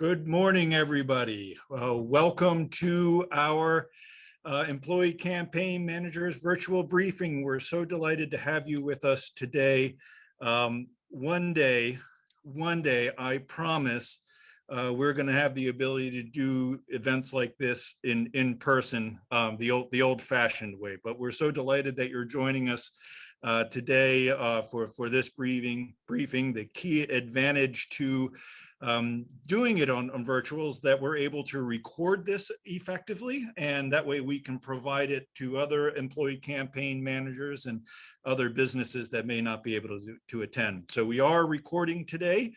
Good morning, everybody. Welcome to our Employee Campaign Managers virtual briefing. We're so delighted to have you with us today. One day, I promise, we're going to have the ability to do events like this in person, the old-fashioned way. But we're so delighted that you're joining us today for this briefing. The key advantage to doing it on virtuals that we're able to record this effectively, and that way we can provide it to other employee campaign managers and other businesses that may not be able to attend. So we are recording today.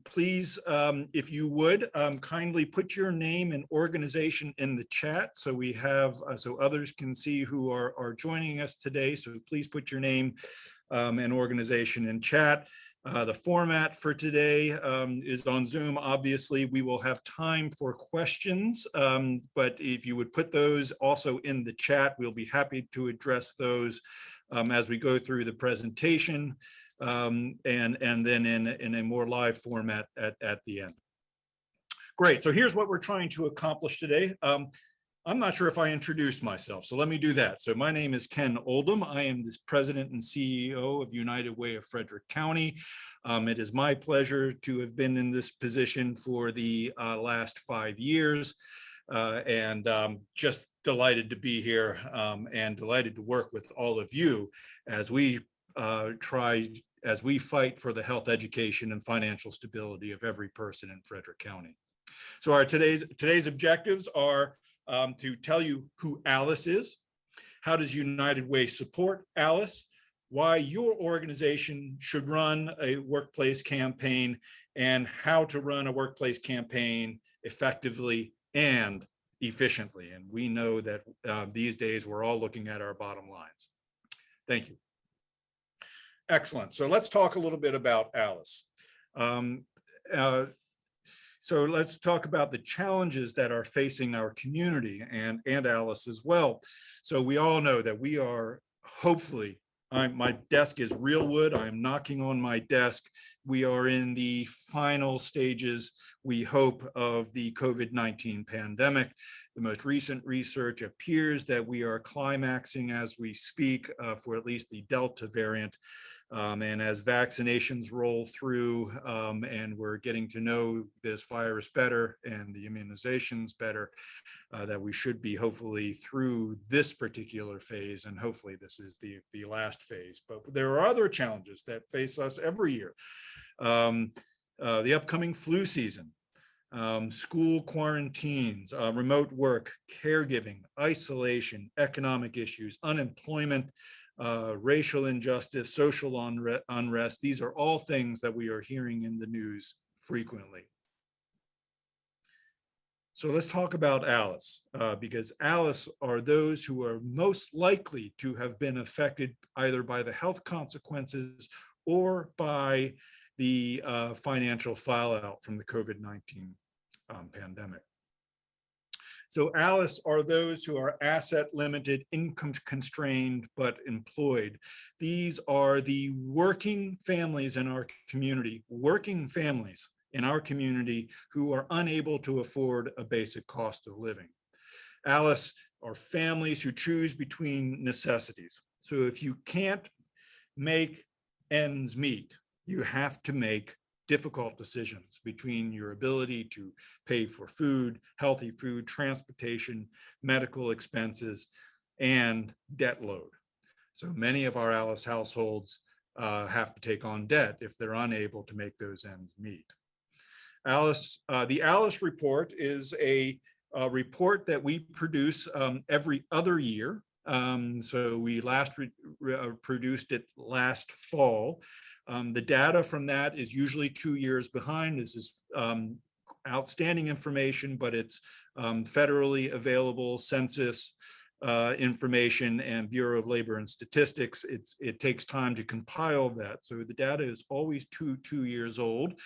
Please, if you would, kindly put your name and organization in the chat so we have so others can see who are joining us today. So please put your name and organization in chat. The format for today is on Zoom. Obviously, we will have time for questions, but if you would put those also in the chat, we'll be happy to address those as we go through the presentation, and then in a more live format at the end. Great, so here's what we're trying to accomplish today. I'm not sure if I introduced myself, so let me do that. So my name is Ken Oldham. I am the president and CEO of United Way of Frederick County. It is my pleasure to have been in this position for the last 5 years, and just delighted to be here and delighted to work with all of you as we fight for the health, education, and financial stability of every person in Frederick County. So our today's objectives are to tell you who Alice is, how does United Way support Alice, why your organization should run a workplace campaign, and how to run a workplace campaign effectively and efficiently. And we know that these days we're all looking at our bottom lines. Thank you. Excellent. So let's talk a little bit about Alice. So let's talk about the challenges that are facing our community and Alice as well. So we all know that we are hopefully, my desk is real wood. I'm knocking on my desk. We are in the final stages, we hope, of the COVID-19 pandemic. The most recent research appears that we are climaxing as we speak for at least the Delta variant. And as vaccinations roll through and we're getting to know this virus better and the immunizations better, that we should be hopefully through this particular phase, and hopefully this is the last phase. But there are other challenges that face us every year. The upcoming flu season, school quarantines, remote work, caregiving, isolation, economic issues, unemployment, racial injustice, social unrest. These are all things that we are hearing in the news frequently. So let's talk about Alice, because Alice are those who are most likely to have been affected either by the health consequences or by the financial fallout from the COVID-19 pandemic. So Alice are those who are asset limited, income constrained, but employed. These are the working families in our community, who are unable to afford a basic cost of living. Alice are families who choose between necessities. So if you can't make ends meet, you have to make difficult decisions between your ability to pay for food, healthy food, transportation, medical expenses, and debt load. So many of our Alice households have to take on debt if they're unable to make those ends meet. The Alice report is a report that we produce every other year. So we last produced it last fall. The data from that is usually 2 years behind. This is outstanding information, but it's federally available census information and Bureau of Labor and Statistics. It takes time to compile that. So the data is always two years old.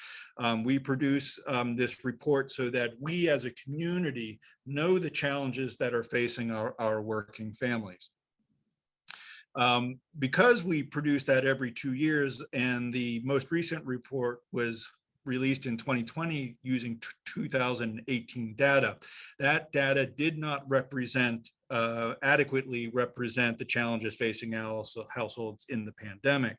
We produce this report so that we as a community know the challenges that are facing our working families. Because we produce that every 2 years, and the most recent report was released in 2020 using 2018 data. That data did not adequately represent the challenges facing households in the pandemic.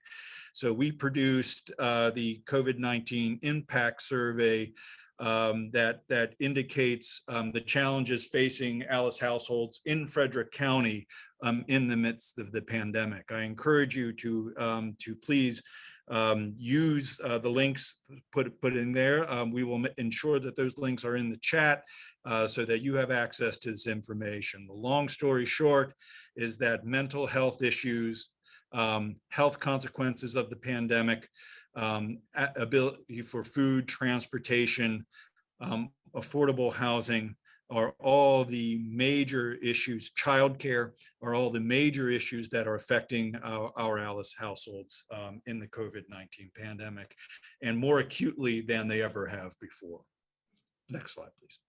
So we produced the COVID-19 impact survey that indicates the challenges facing Alice households in Frederick County in the midst of the pandemic. I encourage you to please use the links put in there. We will ensure that those links are in the chat so that you have access to this information. The long story short is that mental health issues, health consequences of the pandemic, ability for food, transportation, affordable housing are all the major issues. Childcare are all the major issues that are affecting our Alice households in the COVID-19 pandemic, and more acutely than they ever have before. Next slide, please.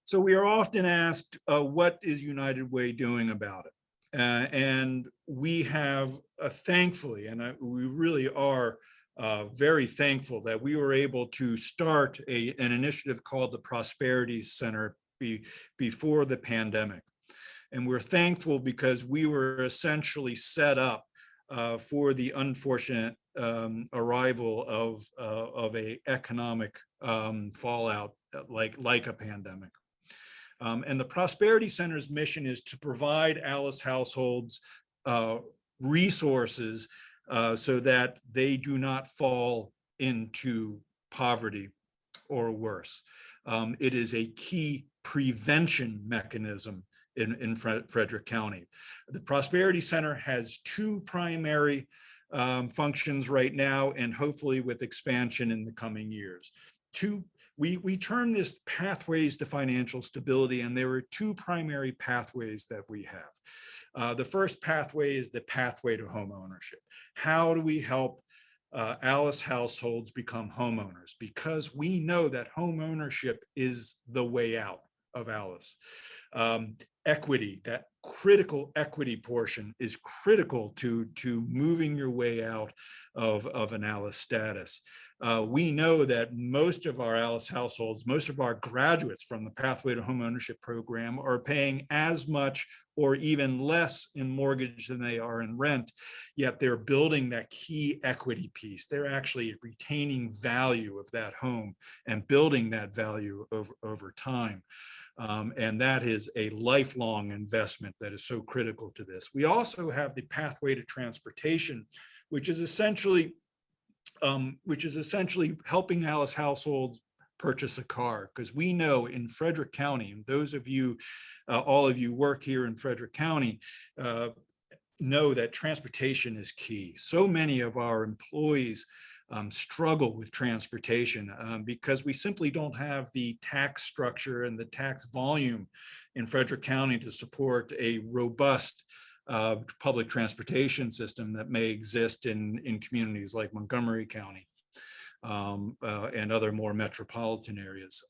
So we are often asked, what is United Way doing about it? And we have, thankfully, and we really are very thankful that we were able to start an initiative called the Prosperity Center before the pandemic. And we're thankful because we were essentially set up for the unfortunate arrival of a economic fallout like a pandemic. And the Prosperity Center's mission is to provide Alice households resources so that they do not fall into poverty or worse. It is a key prevention mechanism in Frederick County. The Prosperity Center has two primary functions right now, and hopefully with expansion in the coming years. We term this pathways to financial stability, and there are two primary pathways that we have. The first pathway is the pathway to home ownership. How do we help Alice households become homeowners? Because we know that home ownership is the way out of Alice. Equity, that critical equity portion, is critical to moving your way out of an Alice status. We know that most of our Alice households, most of our graduates from the Pathway to Homeownership program are paying as much or even less in mortgage than they are in rent, yet they're building that key equity piece. They're actually retaining value of that home and building that value over time. And that is a lifelong investment that is so critical to this. We also have the Pathway to Transportation, which is essentially helping Alice households purchase a car, because we know in Frederick County, and those of you, all of you work here in Frederick County, know that transportation is key. So many of our employees struggle with transportation because we simply don't have the tax structure and the tax volume in Frederick County to support a robust public transportation system that may exist in communities like Montgomery County and other more metropolitan areas.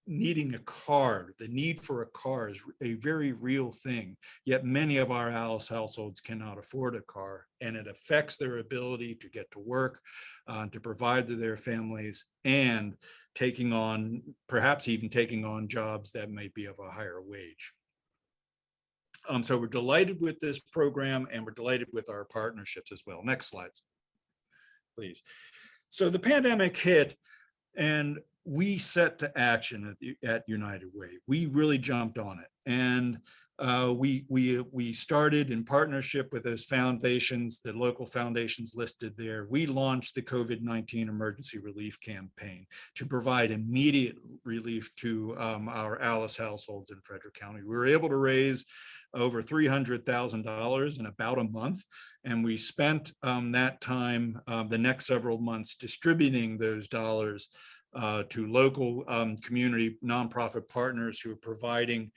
Needing a car, the need for a car is a very real thing, yet many of our Alice households cannot afford a car, and it affects their ability to get to work, to provide to their families, and perhaps even taking on jobs that might be of a higher wage. So we're delighted with this program, and we're delighted with our partnerships as well. Next slides, please. So the pandemic hit, and we set to action at United Way. We really jumped on it, and we started in partnership with those foundations, the local foundations listed there. We launched the COVID-19 Emergency Relief Campaign to provide immediate relief to our Alice households in Frederick County. We were able to raise over $300,000 in about a month, and we spent that time, the next several months, distributing those dollars to local community nonprofit partners who are providing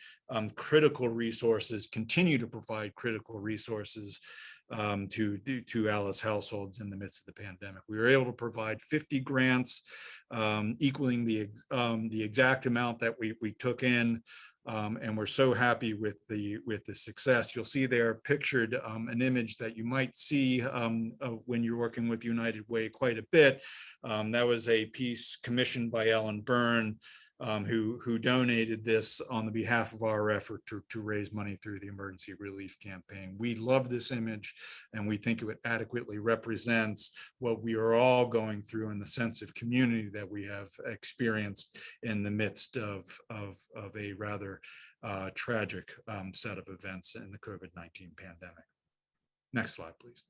critical resources, continue to provide critical resources to Alice households in the midst of the pandemic. We were able to provide 50 grants, equaling the exact amount that we took in And we're so happy with the success. You'll see there pictured an image that you might see when you're working with United Way quite a bit. That was a piece commissioned by Ellen Byrne, who donated this on the behalf of our effort to raise money through the emergency relief campaign. We love this image, and we think it adequately represents what we are all going through and the sense of community that we have experienced in the midst of a rather tragic set of events in the COVID-19 pandemic. Next slide, please.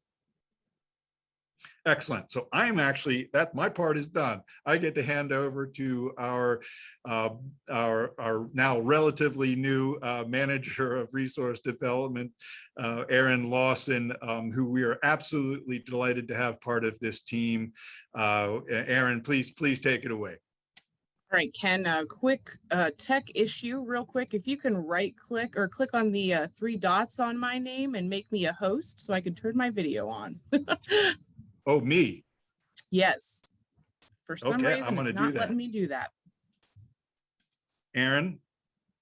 Excellent. So I'm actually, my part is done. I get to hand over to our now relatively new manager of resource development, Erin Lawson, who we are absolutely delighted to have part of this team. Erin, please take it away. All right, Ken, a quick tech issue real quick. If you can right click or click on the 3 dots on my name and make me a host so I can turn my video on. Oh, me? Yes. For some okay, reason, I'm gonna it's not do that. letting me do that. Erin?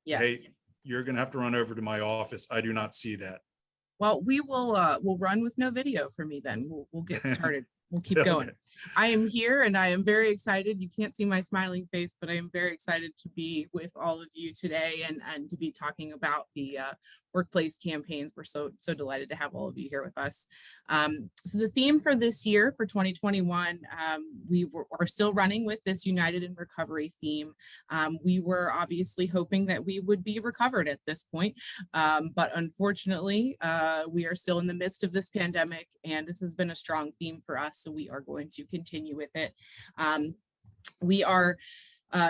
Yes. Hey, you're gonna have to run over to my office. I do not see that. Well, we will we'll run with no video for me then. We'll get started. We'll keep going. Okay. I am here and I am very excited. You can't see my smiling face, but I am very excited to be with all of you today and to be talking about the workplace campaigns. We're so delighted to have all of you here with us. So the theme for this year, for 2021, we are still running with this United in Recovery theme. We were obviously hoping that we would be recovered at this point, but unfortunately, we are still in the midst of this pandemic, and this has been a strong theme for us, so we are going to continue with it. We are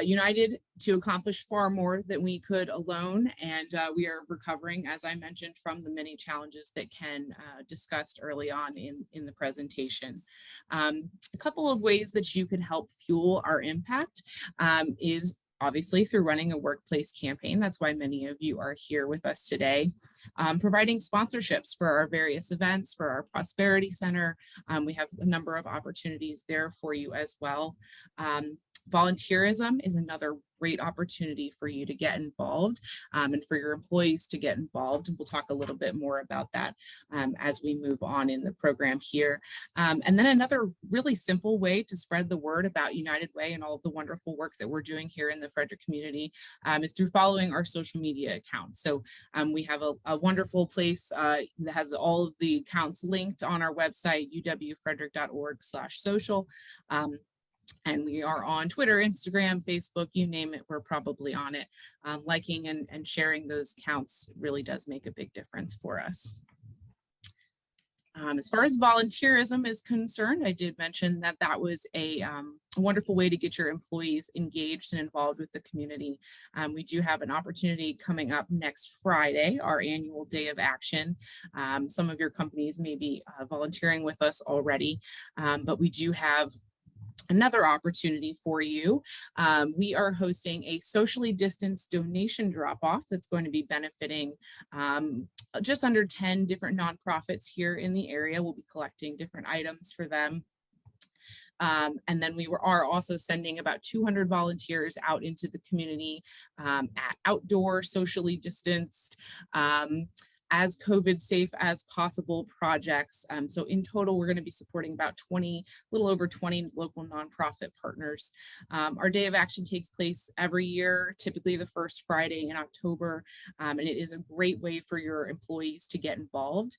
united to accomplish far more than we could alone, and we are recovering, as I mentioned, from the many challenges that Ken discussed early on in the presentation. A couple of ways that you could help fuel our impact is obviously through running a workplace campaign. That's why many of you are here with us today. Providing sponsorships for our various events, for our Prosperity Center. We have a number of opportunities there for you as well. Volunteerism is another great opportunity for you to get involved and for your employees to get involved. And we'll talk a little bit more about that as we move on in the program here. And then another really simple way to spread the word about United Way and all of the wonderful work that we're doing here in the Frederick community is through following our social media accounts. So we have a wonderful place that has all of the accounts linked on our website, uwfrederick.org/social. And we are on Twitter, Instagram, Facebook, you name it, we're probably on it. Liking and sharing those accounts really does make a big difference for us. As far as volunteerism is concerned, I did mention that that was a wonderful way to get your employees engaged and involved with the community. We do have an opportunity coming up next Friday, our annual day of action. Some of your companies may be volunteering with us already, but we do have another opportunity for you. We are hosting a socially distanced donation drop-off that's going to be benefiting just under 10 different nonprofits here in the area. We'll be collecting different items for them. And then we are also sending about 200 volunteers out into the community at outdoor, socially distanced, as COVID safe as possible projects. So in total, we're going to be supporting about a little over 20 local nonprofit partners. Our Day of Action takes place every year, typically the first Friday in October, and it is a great way for your employees to get involved.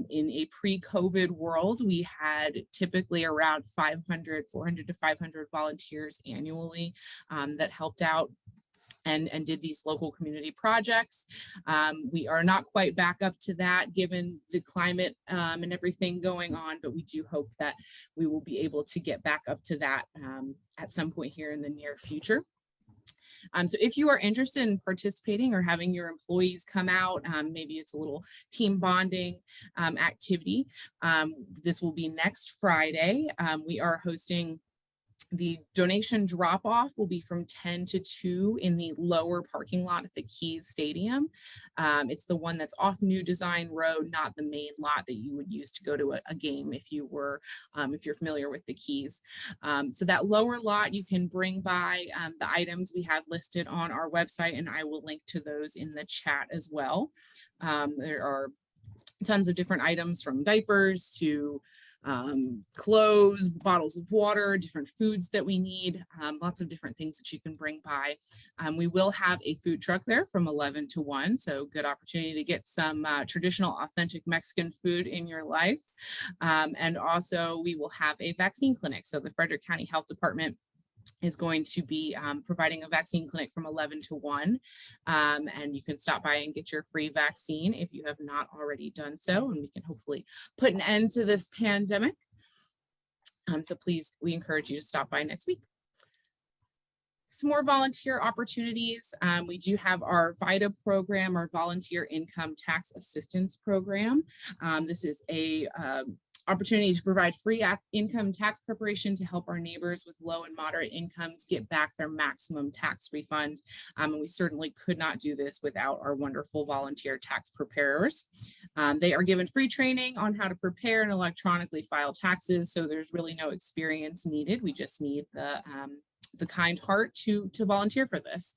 In a pre-COVID world, we had typically around 400 to 500 volunteers annually that helped out and did these local community projects. We are not quite back up to that given the climate and everything going on, but we do hope that we will be able to get back up to that at some point here in the near future. So if you are interested in participating or having your employees come out, maybe it's a little team bonding activity, this will be next Friday. We are hosting The donation drop-off will be from 10 to 2 in the lower parking lot at the Keys Stadium. It's the one that's off New Design Road, not the main lot that you would use to go to a game if you're familiar with the Keys. So that lower lot, you can bring by the items we have listed on our website, and I will link to those in the chat as well. There are tons of different items from diapers to clothes, bottles of water, different foods that we need, lots of different things that you can bring by. We will have a food truck there from 11 to 1, so good opportunity to get some traditional, authentic Mexican food in your life. And also we will have a vaccine clinic. So the Frederick County Health Department is going to be providing a vaccine clinic from 11 to 1. And you can stop by and get your free vaccine if you have not already done so, and we can hopefully put an end to this pandemic. So please, we encourage you to stop by next week. Some more volunteer opportunities. We do have our VITA program, our Volunteer Income Tax Assistance Program. This is a opportunity to provide free income tax preparation to help our neighbors with low and moderate incomes get back their maximum tax refund. And we certainly could not do this without our wonderful volunteer tax preparers. They are given free training on how to prepare and electronically file taxes, so there's really no experience needed. We just need the kind heart to volunteer for this.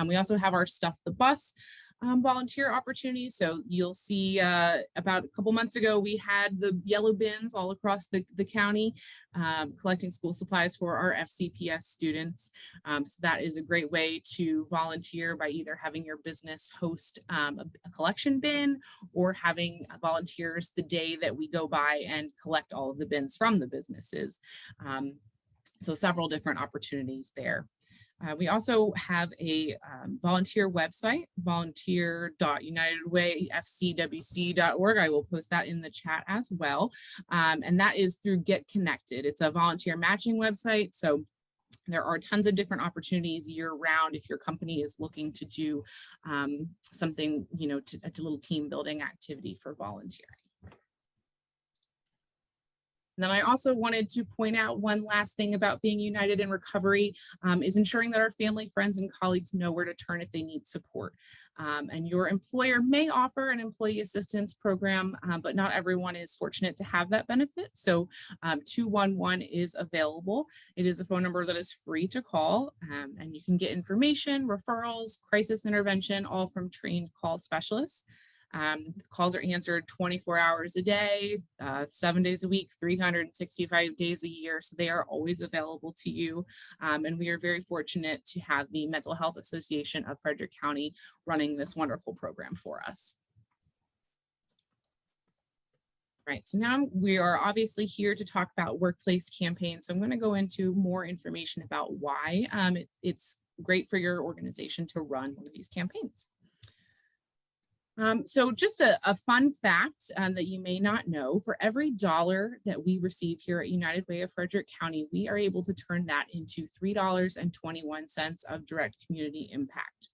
We also have our Stuff the Bus volunteer opportunities. So you'll see about a couple months ago, we had the yellow bins all across the county collecting school supplies for our FCPS students. So that is a great way to volunteer by either having your business host a collection bin or having volunteers the day that we go by and collect all of the bins from the businesses. So several different opportunities there. We also have a volunteer website, volunteer.unitedwayfcwc.org. I will post that in the chat as well. And that is through Get Connected. It's a volunteer matching website. So there are tons of different opportunities year round if your company is looking to do something, a little team building activity for volunteering. And then I also wanted to point out one last thing about being united in recovery is ensuring that our family, friends, and colleagues know where to turn if they need support. And your employer may offer an employee assistance program, but not everyone is fortunate to have that benefit. So 211 is available. It is a phone number that is free to call, and you can get information, referrals, crisis intervention, all from trained call specialists. Calls are answered 24 hours a day, 7 days a week, 365 days a year. So they are always available to you. And we are very fortunate to have the Mental Health Association of Frederick County running this wonderful program for us. Right, so now we are obviously here to talk about workplace campaigns. So I'm going to go into more information about why it's great for your organization to run one of these campaigns. So just a fun fact that you may not know, for every dollar that we receive here at United Way of Frederick County, we are able to turn that into $3.21 of direct community impact.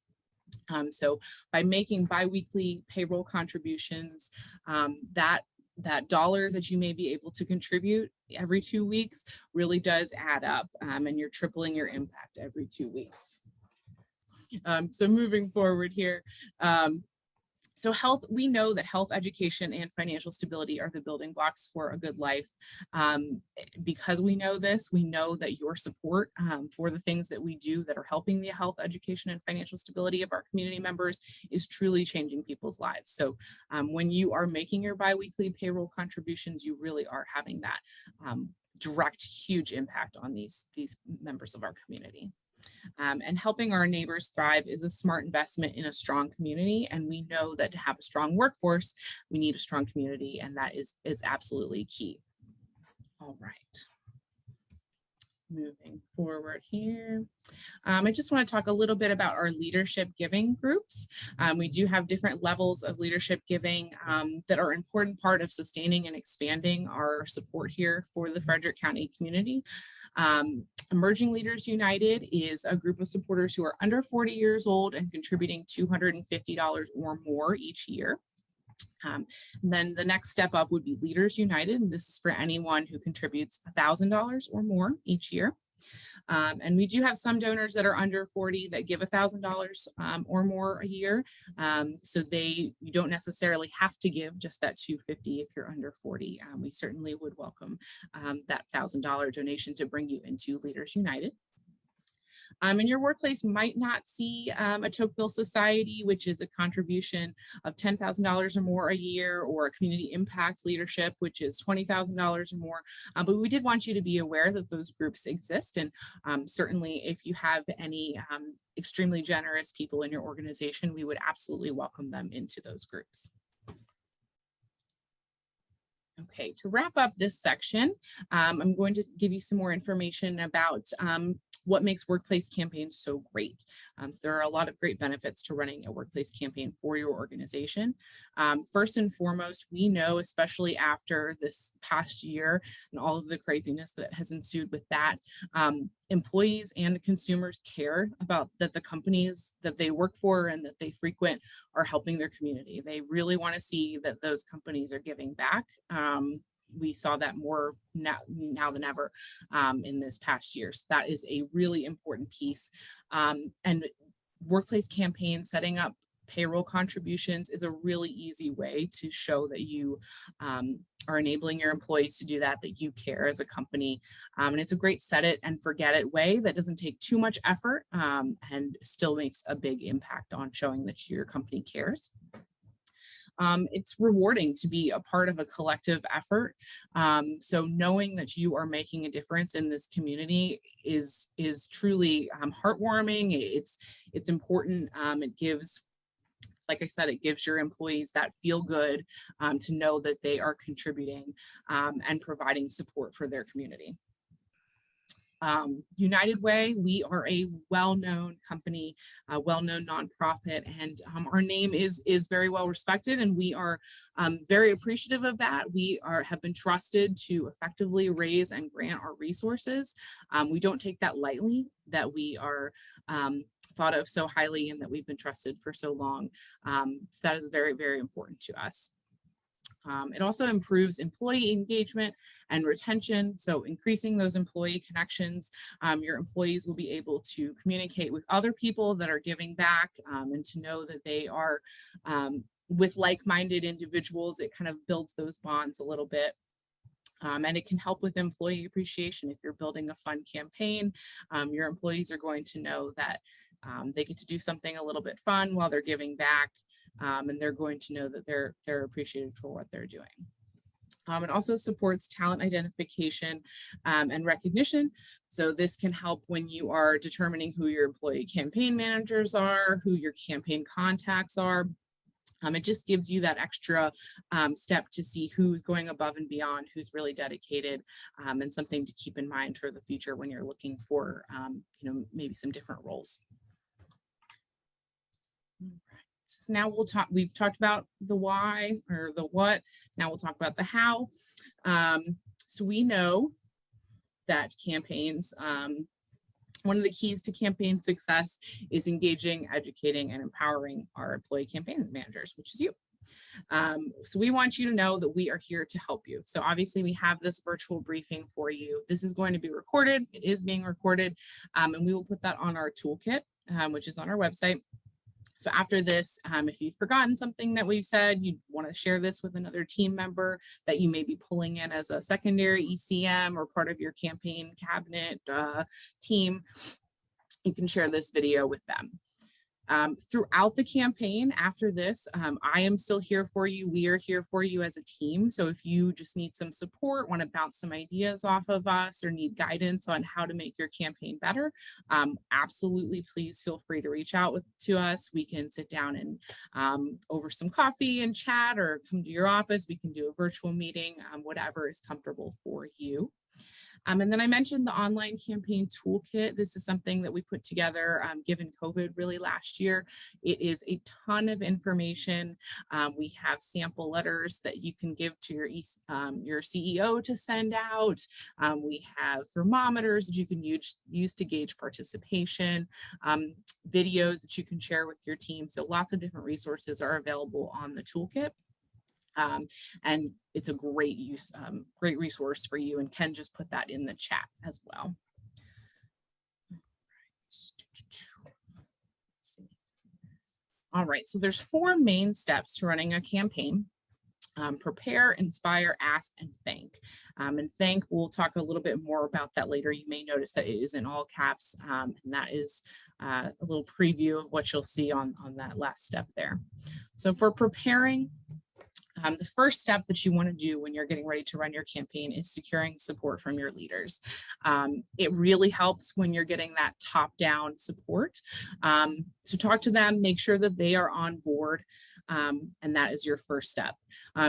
So by making biweekly payroll contributions, that dollar that you may be able to contribute every 2 weeks really does add up, and you're tripling your impact every 2 weeks. So moving forward here, so we know that health, education, and financial stability are the building blocks for a good life. Because we know this, we know that your support for the things that we do that are helping the health, education, and financial stability of our community members is truly changing people's lives. So when you are making your biweekly payroll contributions, you really are having that direct, huge impact on these members of our community. And helping our neighbors thrive is a smart investment in a strong community. And we know that to have a strong workforce, we need a strong community, and that is absolutely key. All right. Moving forward here, I just want to talk a little bit about our leadership giving groups. We do have different levels of leadership giving that are an important part of sustaining and expanding our support here for the Frederick County community. Emerging Leaders United is a group of supporters who are under 40 years old and contributing $250 or more each year. Then the next step up would be Leaders United, and this is for anyone who contributes $1,000 or more each year. And we do have some donors that are under 40 that give $1,000 or more a year. So you don't necessarily have to give just that $250 if you're under 40. We certainly would welcome that $1,000 donation to bring you into Leaders United. And your workplace might not see a Tocqueville Society, which is a contribution of $10,000 or more a year, or a community impact leadership, which is $20,000 or more. But we did want you to be aware that those groups exist. And certainly if you have any extremely generous people in your organization, we would absolutely welcome them into those groups. Okay, to wrap up this section, I'm going to give you some more information about what makes workplace campaigns so great. So there are a lot of great benefits to running a workplace campaign for your organization. First and foremost, we know, especially after this past year and all of the craziness that has ensued with that, employees and consumers care about that the companies that they work for and that they frequent are helping their community. They really want to see that those companies are giving back. We saw that more now than ever in this past year. So that is a really important piece. And workplace campaigns, setting up payroll contributions is a really easy way to show that you are enabling your employees to do that you care as a company. And it's a great set it and forget it way that doesn't take too much effort and still makes a big impact on showing that your company cares. It's rewarding to be a part of a collective effort. So knowing that you are making a difference in this community is truly heartwarming. It's important. It gives, like I said, it gives your employees that feel good to know that they are contributing and providing support for their community. United Way, we are a well-known company, a well-known nonprofit, and our name is very well respected, and we are very appreciative of that. We have been trusted to effectively raise and grant our resources. We don't take that lightly, that we are thought of so highly and that we've been trusted for so long. So that is very, very important to us. It also improves employee engagement and retention. So increasing those employee connections, your employees will be able to communicate with other people that are giving back and to know that they are with like-minded individuals. It kind of builds those bonds a little bit. And it can help with employee appreciation. If you're building a fun campaign, your employees are going to know that they get to do something a little bit fun while they're giving back. And they're going to know that they're appreciated for what they're doing. It also supports talent identification and recognition. So this can help when you are determining who your employee campaign managers are, who your campaign contacts are. It just gives you that extra step to see who's going above and beyond, who's really dedicated, and something to keep in mind for the future when you're looking for, maybe some different roles. So now we've talked about the why or the what. Now we'll talk about the how. So we know that campaigns, one of the keys to campaign success is engaging, educating, and empowering our employee campaign managers, which is you. So we want you to know that we are here to help you. So obviously we have this virtual briefing for you. This is going to be recorded. It is being recorded, and we will put that on our toolkit, which is on our website. So after this, if you've forgotten something that we've said, you want to share this with another team member that you may be pulling in as a secondary ECM or part of your campaign cabinet team, you can share this video with them. Throughout the campaign after this, I am still here for you. We are here for you as a team. So if you just need some support, want to bounce some ideas off of us, or need guidance on how to make your campaign better, absolutely, please feel free to reach out to us. We can sit down and over some coffee and chat, or come to your office. We can do a virtual meeting, whatever is comfortable for you. And then I mentioned the online campaign toolkit. This is something that we put together given COVID really last year. It is a ton of information. We have sample letters that you can give to your CEO to send out. We have thermometers that you can use to gauge participation, videos that you can share with your team. So lots of different resources are available on the toolkit. And it's a great resource for you, and Ken just put that in the chat as well. All right, so there's 4 main steps to running a campaign. Prepare, inspire, ask, and thank. And thank, we'll talk a little bit more about that later. You may notice that it is in all caps, and that is a little preview of what you'll see on that last step there. So for preparing, the first step that you want to do when you're getting ready to run your campaign is securing support from your leaders. It really helps when you're getting that top-down support. So talk to them, make sure that they are on board, and that is your first step.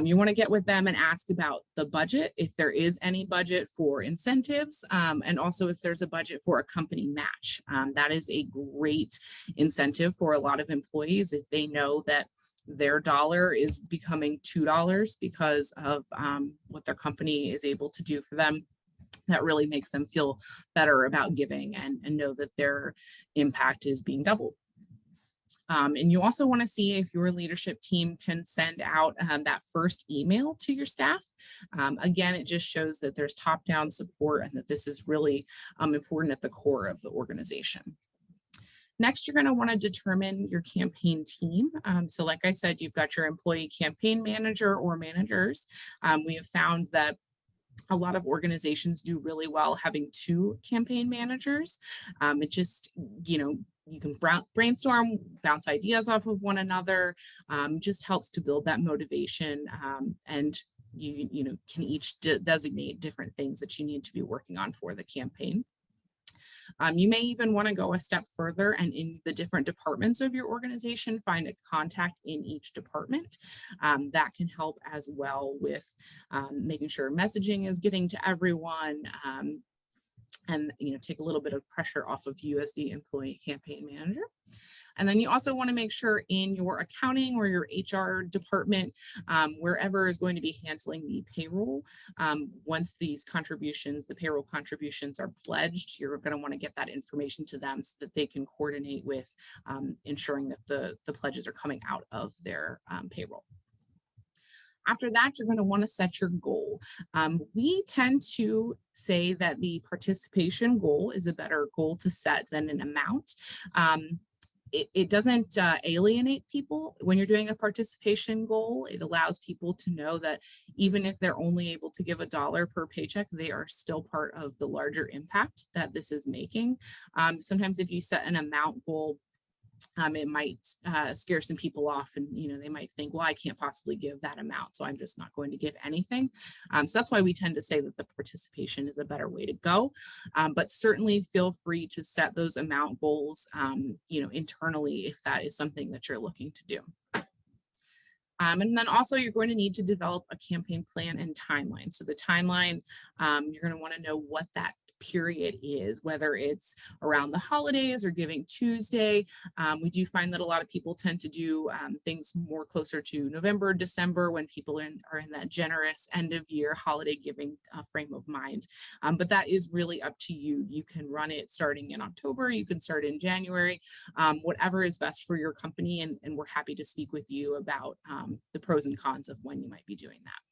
You want to get with them and ask about the budget, if there is any budget for incentives, and also if there's a budget for a company match. That is a great incentive for a lot of employees if they know that their dollar is becoming $2 because of what their company is able to do for them. That really makes them feel better about giving and know that their impact is being doubled. And you also want to see if your leadership team can send out that first email to your staff. Again, it just shows that there's top-down support and that this is really important at the core of the organization. Next, you're going to want to determine your campaign team. So like I said, you've got your employee campaign manager or managers. We have found that a lot of organizations do really well having 2 campaign managers. It just, you can brainstorm, bounce ideas off of one another, just helps to build that motivation, and you can each designate different things that you need to be working on for the campaign. You may even want to go a step further and in the different departments of your organization, find a contact in each department. That can help as well with making sure messaging is getting to everyone, and take a little bit of pressure off of you as the employee campaign manager. And then you also want to make sure in your accounting or your HR department, wherever is going to be handling the payroll, once these contributions, the payroll contributions are pledged, you're going to want to get that information to them so that they can coordinate with ensuring that the pledges are coming out of their payroll. After that, you're going to want to set your goal. We tend to say that the participation goal is a better goal to set than an amount. It doesn't alienate people when you're doing a participation goal. It allows people to know that even if they're only able to give $1 per paycheck, they are still part of the larger impact that this is making. Sometimes if you set an amount goal, it might scare some people off, and they might think, well, I can't possibly give that amount, so I'm just not going to give anything. So that's why we tend to say that the participation is a better way to go. But certainly feel free to set those amount goals, internally if that is something that you're looking to do. And then also you're going to need to develop a campaign plan and timeline. So the timeline, you're going to want to know what that period is, whether it's around the holidays or Giving Tuesday. We do find that a lot of people tend to do things more closer to November, December, when people are in that generous end of year holiday giving frame of mind. But that is really up to you. You can run it starting in October, you can start in January, whatever is best for your company. And we're happy to speak with you about the pros and cons of when you might be doing that.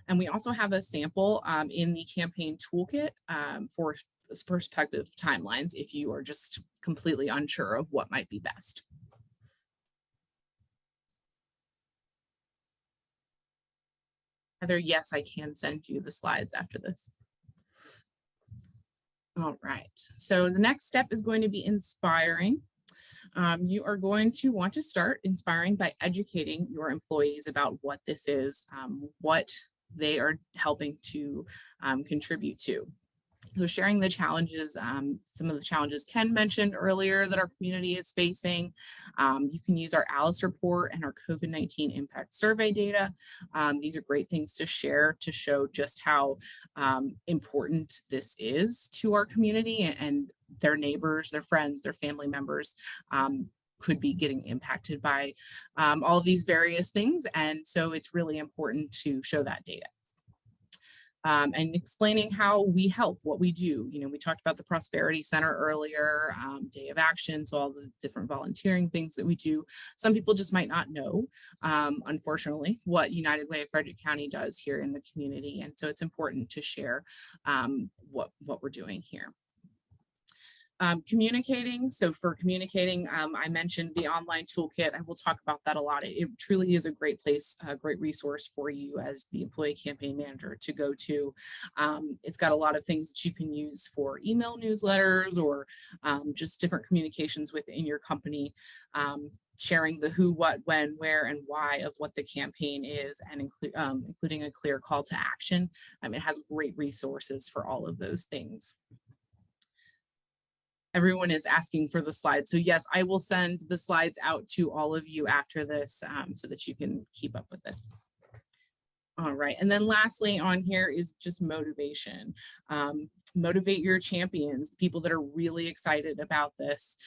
And we also have a sample in the campaign toolkit for prospective timelines if you are just completely unsure of what might be best. Heather, yes, I can send you the slides after this. All right, so the next step is going to be inspiring. You are going to want to start inspiring by educating your employees about what this is, what they are helping to contribute to. So sharing the challenges, some of the challenges Ken mentioned earlier that our community is facing. You can use our ALICE report and our COVID-19 impact survey data. These are great things to share to show just how important this is to our community, and their neighbors, their friends, their family members could be getting impacted by all of these various things. And so it's really important to show that data. And explaining how we help, what we do. We talked about the Prosperity Center earlier, Day of Action, so all the different volunteering things that we do. Some people just might not know, unfortunately, what United Way of Frederick County does here in the community. And so it's important to share what we're doing here. Communicating. So for communicating, I mentioned the online toolkit. I will talk about that a lot. It truly is a great place, a great resource for you as the employee campaign manager to go to. It's got a lot of things that you can use for email newsletters or just different communications within your company. Sharing the who, what, when, where, and why of what the campaign is, and including a clear call to action. It has great resources for all of those things. Everyone is asking for the slides. So yes, I will send the slides out to all of you after this so that you can keep up with this. All right, and then lastly on here is just motivation. Motivate your champions, people that are really excited about this.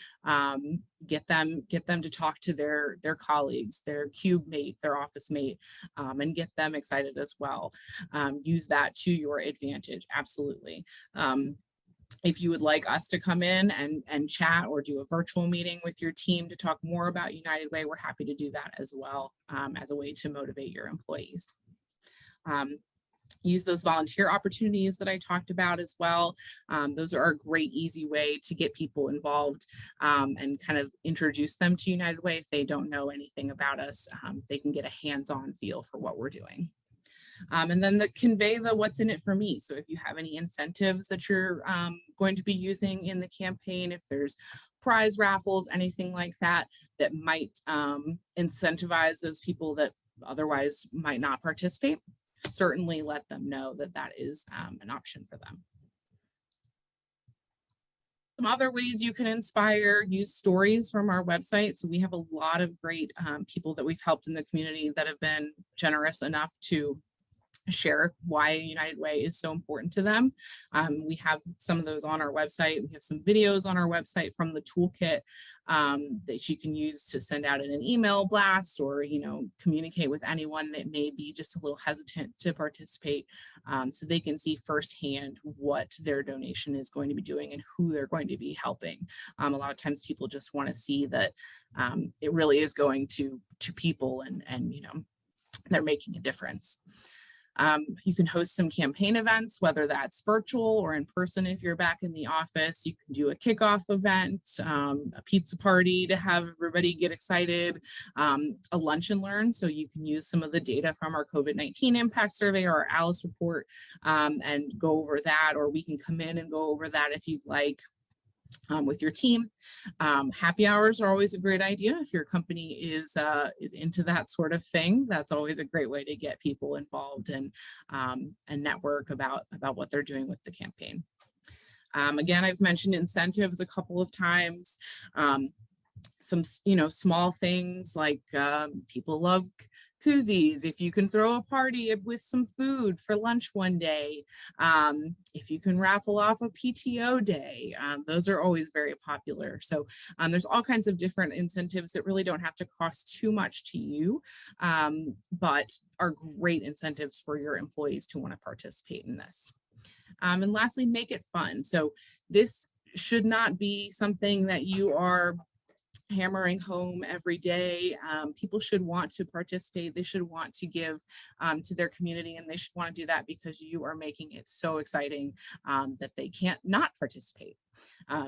Get them to talk to their colleagues, their cube mate, their office mate, and get them excited as well. Use that to your advantage, absolutely. If you would like us to come in and chat or do a virtual meeting with your team to talk more about United Way, we're happy to do that as well, as a way to motivate your employees. Use those volunteer opportunities that I talked about as well. Those are a great, easy way to get people involved and kind of introduce them to United Way. If they don't know anything about us, they can get a hands-on feel for what we're doing. And then convey the what's in it for me. So if you have any incentives that you're going to be using in the campaign, if there's prize raffles, anything like that, that might incentivize those people that otherwise might not participate, certainly let them know that that is an option for them. Some other ways you can inspire, use stories from our website. So we have a lot of great people that we've helped in the community that have been generous enough to share why United Way is so important to them. We have some of those on our website. We have some videos on our website from the toolkit that you can use to send out in an email blast or, communicate with anyone that may be just a little hesitant to participate, so they can see firsthand what their donation is going to be doing and who they're going to be helping. A lot of times people just want to see that it really is going to people and they're making a difference. You can host some campaign events, whether that's virtual or in person if you're back in the office. You can do a kickoff event, a pizza party to have everybody get excited, a lunch and learn. So you can use some of the data from our COVID-19 impact survey or our ALICE report and go over that, or we can come in and go over that if you'd like. With your team. Happy hours are always a great idea. If your company is into that sort of thing, that's always a great way to get people involved and network about what they're doing with the campaign. Again, I've mentioned incentives a couple of times. Some small things like people love koozies. If you can throw a party with some food for lunch one day, if you can raffle off a PTO day, those are always very popular. So there's all kinds of different incentives that really don't have to cost too much to you, but are great incentives for your employees to want to participate in this. And lastly, make it fun. So this should not be something that you are hammering home every day. People should want to participate. They should want to give to their community, and they should want to do that because you are making it so exciting that they can't not participate.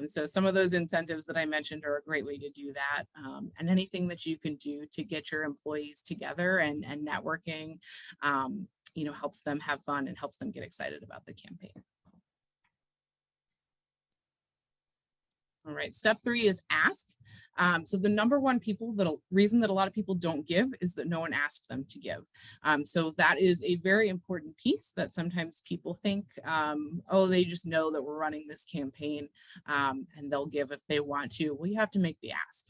So some of those incentives that I mentioned are a great way to do that. And anything that you can do to get your employees together and networking, helps them have fun and helps them get excited about the campaign. All right, step 3 is ask. So the number one reason that a lot of people don't give is that no one asked them to give. So that is a very important piece that sometimes people think, oh, they just know that we're running this campaign and they'll give if they want to. Well, you have to make the ask.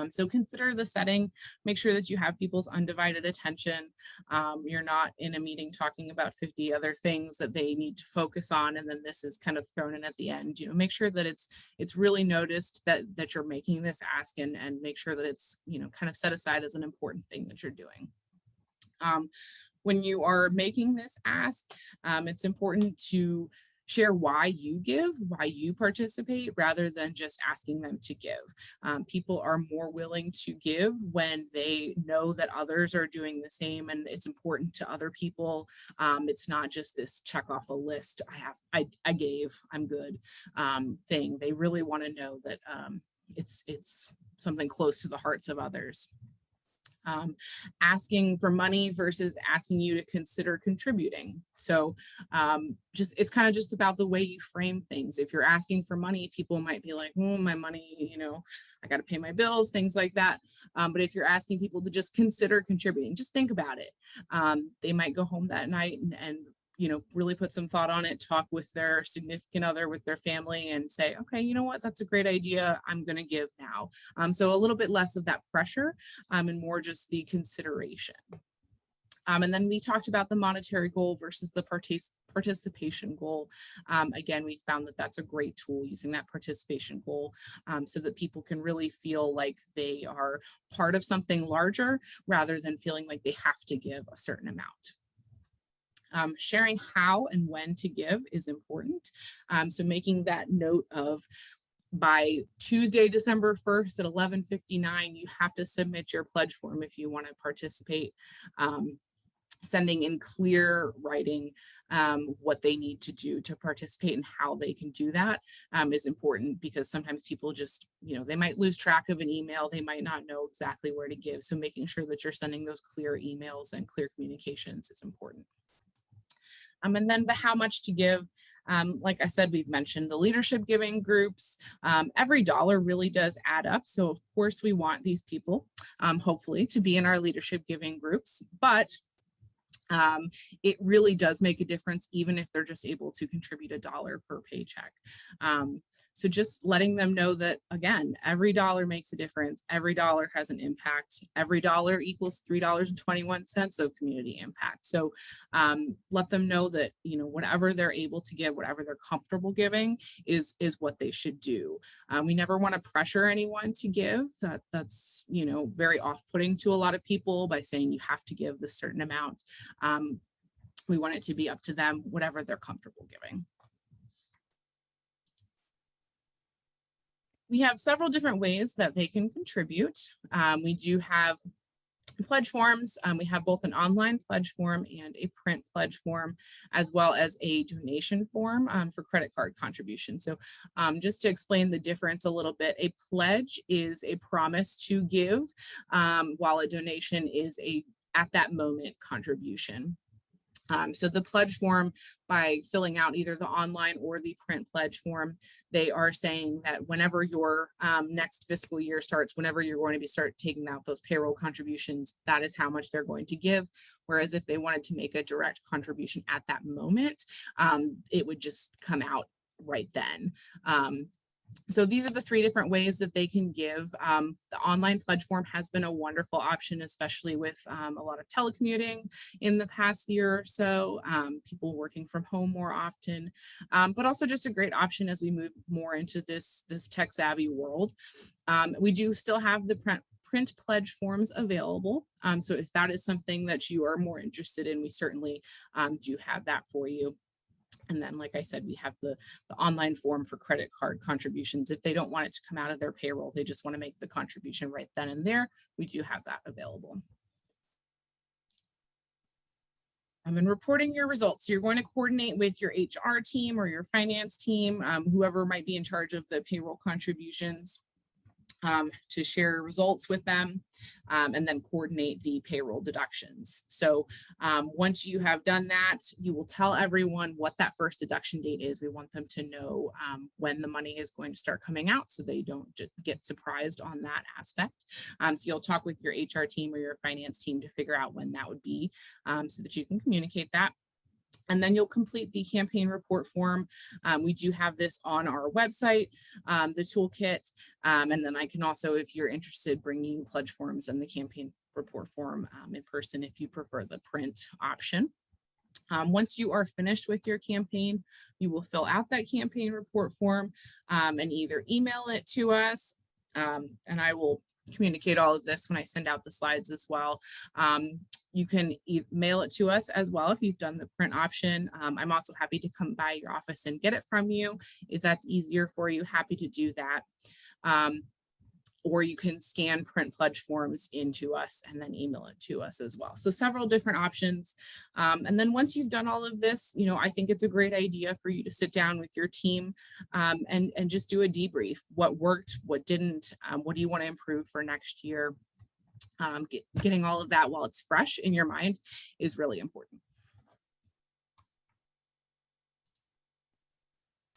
So consider the setting, make sure that you have people's undivided attention. You're not in a meeting talking about 50 other things that they need to focus on, and then this is kind of thrown in at the end. Make sure that it's really noticed that you're making this ask, and make sure that it's kind of set aside as an important thing that you're doing. When you are making this ask, it's important to share why you give, why you participate, rather than just asking them to give. People are more willing to give when they know that others are doing the same and it's important to other people. It's not just this check off a list. I gave, I'm good thing. They really want to know that it's something close to the hearts of others. Asking for money versus asking you to consider contributing. So it's kind of just about the way you frame things. If you're asking for money, people might be like, oh, my money, I got to pay my bills, things like that. But if you're asking people to just consider contributing, just think about it. They might go home that night and really put some thought on it, talk with their significant other, with their family, and say, okay, you know what, that's a great idea. I'm going to give now. So a little bit less of that pressure and more just the consideration. And then we talked about the monetary goal versus the participation goal. Again, we found that that's a great tool, using that participation goal so that people can really feel like they are part of something larger rather than feeling like they have to give a certain amount. Sharing how and when to give is important. So making that note of, by Tuesday, December 1st at 11:59, you have to submit your pledge form if you want to participate. Sending in clear writing what they need to do to participate and how they can do that is important, because sometimes people just, they might lose track of an email. They might not know exactly where to give. So making sure that you're sending those clear emails and clear communications is important. And then the how much to give. Like I said, we've mentioned the leadership giving groups. Every dollar really does add up. So of course we want these people, hopefully, to be in our leadership giving groups, but it really does make a difference, even if they're just able to contribute $1 per paycheck. So just letting them know that, again, every dollar makes a difference. Every dollar has an impact. Every dollar equals $3.21 of community impact. So let them know that, whatever they're able to give, whatever they're comfortable giving is what they should do. We never want to pressure anyone to give. That's very off-putting to a lot of people by saying you have to give this certain amount. We want it to be up to them, whatever they're comfortable giving. We have several different ways that they can contribute. We do have pledge forms. We have both an online pledge form and a print pledge form, as well as a donation form for credit card contribution. So just to explain the difference a little bit, a pledge is a promise to give, while a donation is at that moment contribution. So the pledge form, by filling out either the online or the print pledge form, they are saying that whenever your next fiscal year starts, whenever you're going to start taking out those payroll contributions, that is how much they're going to give. Whereas if they wanted to make a direct contribution at that moment, it would just come out right then. So these are the 3 different ways that they can give. The online pledge form has been a wonderful option, especially with a lot of telecommuting in the past year or so, people working from home more often, but also just a great option as we move more into this tech savvy world. We do still have the print pledge forms available. So if that is something that you are more interested in, we certainly do have that for you. And then, like I said, we have the online form for credit card contributions. If they don't want it to come out of their payroll, they just want to make the contribution right then and there, we do have that available. And reporting your results. So you're going to coordinate with your HR team or your finance team, whoever might be in charge of the payroll contributions, to share results with them, and then coordinate the payroll deductions. So once you have done that, you will tell everyone what that first deduction date is. We want them to know when the money is going to start coming out, so they don't just get surprised on that aspect. So you'll talk with your HR team or your finance team to figure out when that would be, so that you can communicate that. And then you'll complete the campaign report form. We do have this on our website, the toolkit. And then I can also, if you're interested, bring you pledge forms and the campaign report form in person if you prefer the print option. Once you are finished with your campaign, you will fill out that campaign report form and either email it to us, and I will communicate all of this when I send out the slides as well. You can mail it to us as well if you've done the print option. I'm also happy to come by your office and get it from you. If that's easier for you, happy to do that. Or you can scan print pledge forms into us and then email it to us as well. So several different options. And then once you've done all of this, I think it's a great idea for you to sit down with your team and just do a debrief. What worked, what didn't, what do you want to improve for next year? Getting all of that while it's fresh in your mind is really important.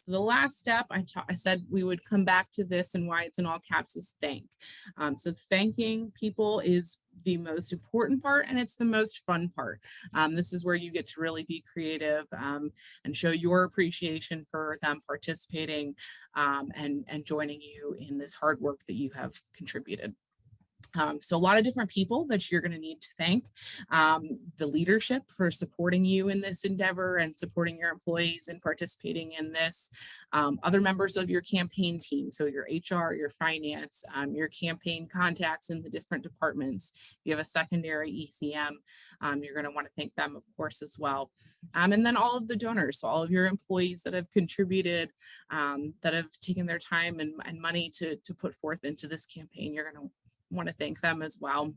The last step, I said we would come back to this, and why it's in all caps is thank. So thanking people is the most important part, and it's the most fun part. This is where you get to really be creative and show your appreciation for them participating and joining you in this hard work that you have contributed. So a lot of different people that you're going to need to thank. The leadership for supporting you in this endeavor and supporting your employees and participating in this. Other members of your campaign team, so your HR, your finance, your campaign contacts in the different departments. If you have a secondary ECM, you're going to want to thank them, of course, as well. And then all of the donors, so all of your employees that have contributed, that have taken their time and money to put forth into this campaign, you're going to want to thank them as well.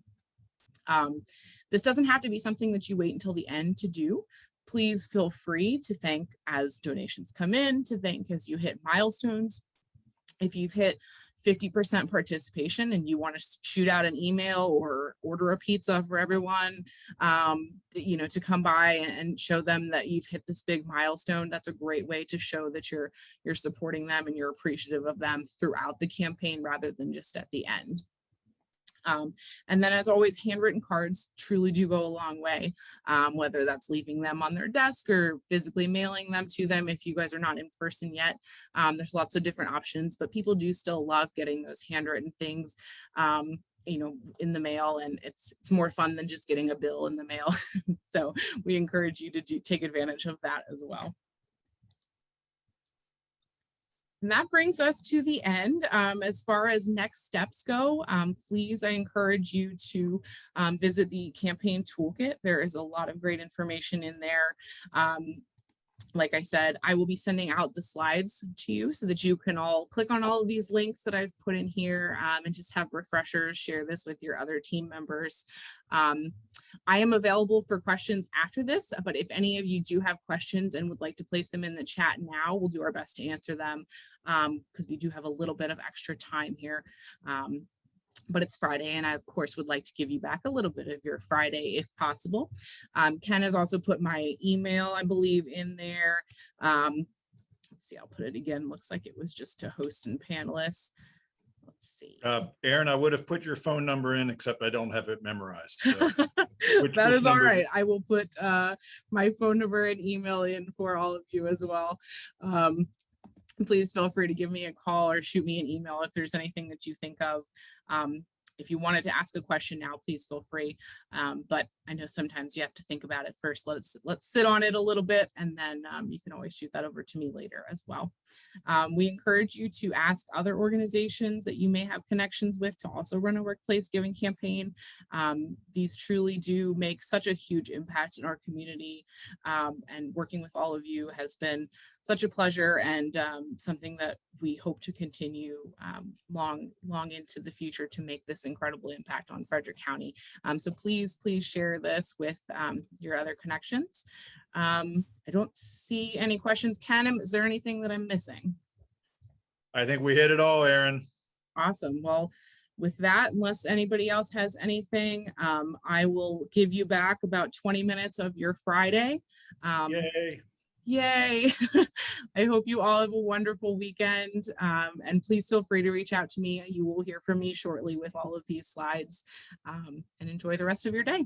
This doesn't have to be something that you wait until the end to do. Please feel free to thank as donations come in, to thank as you hit milestones. If you've hit 50% participation and you want to shoot out an email or order a pizza for everyone, to come by and show them that you've hit this big milestone, that's a great way to show that you're supporting them and you're appreciative of them throughout the campaign rather than just at the end. And then, as always, handwritten cards truly do go a long way, whether that's leaving them on their desk or physically mailing them to them. If you guys are not in person yet, there's lots of different options, but people do still love getting those handwritten things, in the mail, and it's more fun than just getting a bill in the mail. So we encourage you to take advantage of that as well. And that brings us to the end. As far as next steps go, please, I encourage you to visit the campaign toolkit. There is a lot of great information in there. Like I said, I will be sending out the slides to you so that you can all click on all of these links that I've put in here and just have refreshers, share this with your other team members. I am available for questions after this, but if any of you do have questions and would like to place them in the chat now, we'll do our best to answer them because we do have a little bit of extra time here. But it's Friday, and I, of course, would like to give you back a little bit of your Friday if possible. Ken has also put my email, I believe, in there. Let's see, I'll put it again. Looks like it was just to host and panelists. Let's see. Erin, I would have put your phone number in, except I don't have it memorized. So which is all number? right. I will put my phone number and email in for all of you as well. Please feel free to give me a call or shoot me an email if there's anything that you think of. If you wanted to ask a question now, please feel free. But I know sometimes you have to think about it first. Let's sit on it a little bit, and then you can always shoot that over to me later as well. We encourage you to ask other organizations that you may have connections with to also run a workplace giving campaign. These truly do make such a huge impact in our community, and working with all of you has been such a pleasure and something that we hope to continue long into the future to make this incredible impact on Frederick County. So please share this with your other connections. I don't see any questions. Ken, is there anything that I'm missing? I think we hit it all, Erin. Awesome. Well, with that, unless anybody else has anything, I will give you back about 20 minutes of your Friday. Yay. I hope you all have a wonderful weekend, and please feel free to reach out to me. You will hear from me shortly with all of these slides, and enjoy the rest of your day.